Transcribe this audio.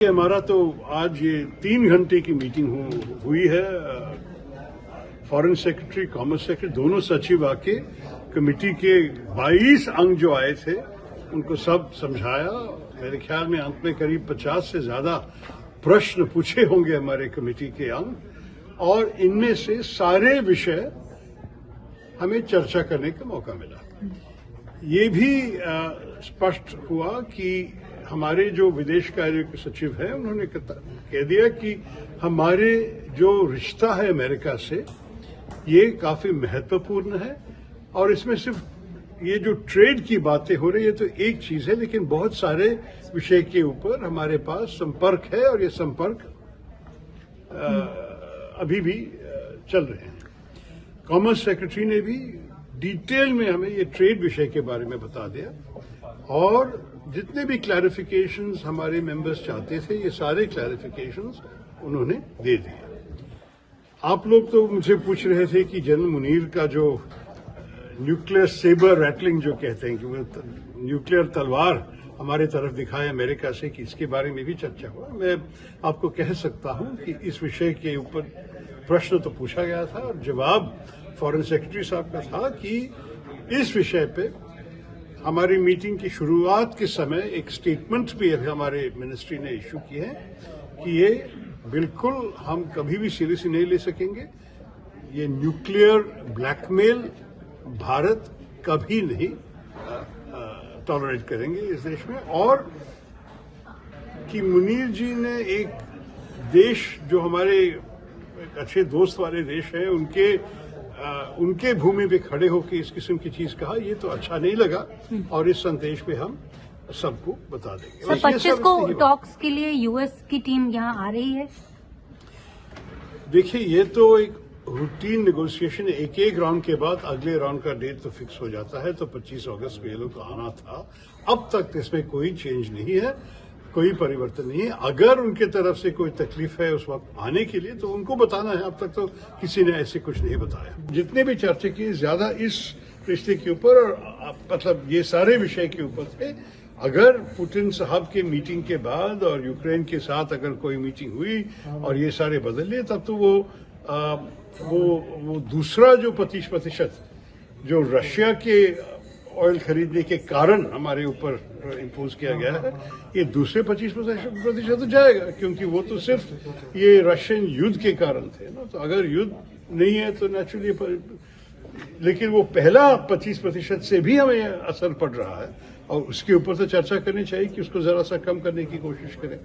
हमारा तो आज ये 3 घंटे की मीटिंग हुई है। फॉरेन सेक्रेटरी, कॉमर्स सेक्रेटरी, दोनों सचिव आके कमेटी के 22 अंग जो आए थे उनको सब समझाया। मेरे ख्याल में अंत में करीब 50 से ज्यादा प्रश्न पूछे होंगे हमारे कमेटी के अंग, और इनमें से सारे विषय हमें चर्चा करने का मौका मिला। ये भी स्पष्ट हुआ कि हमारे जो विदेश कार्य के सचिव हैं उन्होंने कह दिया कि हमारे जो रिश्ता है अमेरिका से ये काफी महत्वपूर्ण है, और इसमें सिर्फ ये जो ट्रेड की बातें हो रही है तो एक चीज है, लेकिन बहुत सारे विषय के ऊपर हमारे पास संपर्क है, और ये संपर्क अभी भी चल रहे हैं। कॉमर्स सेक्रेटरी ने भी डिटेल में हमें ये ट्रेड विषय के बारे में बता दिया, और जितने भी क्लैरिफिकेशंस हमारे मेंबर्स चाहते थे ये सारे क्लैरिफिकेशंस उन्होंने दे दिए। आप लोग तो मुझे पूछ रहे थे कि जनरल मुनीर का जो न्यूक्लियर सेबर रैटलिंग जो कहते हैं कि वो न्यूक्लियर तलवार हमारे तरफ दिखाए अमेरिका से, कि इसके बारे में भी चर्चा हुआ। मैं आपको कह सकता हूं कि इस विषय के ऊपर प्रश्न तो पूछा गया था, और जवाब फॉरेन सेक्रेटरी साहब का था कि इस विषय पे हमारी मीटिंग की शुरुआत के समय एक स्टेटमेंट भी हमारे मिनिस्ट्री ने इशू की है कि ये बिल्कुल हम कभी भी सीरियसली नहीं ले सकेंगे। ये न्यूक्लियर ब्लैकमेल भारत कभी नहीं टॉलरेट करेंगे इस देश में, और कि मुनीर जी ने एक देश जो हमारे एक अच्छे दोस्त वाले देश हैं उनके भूमि पे खड़े होकर इस किस्म की चीज कहा, ये तो अच्छा नहीं लगा, और इस संदेश पे हम सबको बता देंगे। सर 25 को टॉक्स के लिए यूएस की टीम यहाँ आ रही है। देखिए, ये तो एक रूटीन नेगोशिएशन है। एक राउंड के बाद अगले राउंड का डेट तो फिक्स हो जाता है, तो 25 अगस्त को ये लोग आना था। अब तक इसमें कोई चेंज नहीं है, कोई परिवर्तन नहीं है। अगर उनके तरफ से कोई तकलीफ है उस वक्त आने के लिए तो उनको बताना है। अब तक तो किसी ने ऐसे कुछ नहीं बताया। जितने भी चर्चा की ज्यादा इस रिश्ते के ऊपर, और मतलब ये सारे विषय के ऊपर थे। अगर पुतिन साहब के मीटिंग के बाद और यूक्रेन के साथ अगर कोई मीटिंग हुई और ये सारे बदल लिए, तब तो वो दूसरा जो 25% जो रशिया के ऑयल खरीदने के कारण हमारे ऊपर इम्पोज किया गया है, ये दूसरे 25% तो जाएगा, क्योंकि वो तो सिर्फ ये रशियन युद्ध के कारण थे ना। तो अगर युद्ध नहीं है तो नेचुरली, लेकिन वो पहला 25% से भी हमें असर पड़ रहा है, और उसके ऊपर तो चर्चा करनी चाहिए कि उसको जरा सा कम करने की कोशिश करें।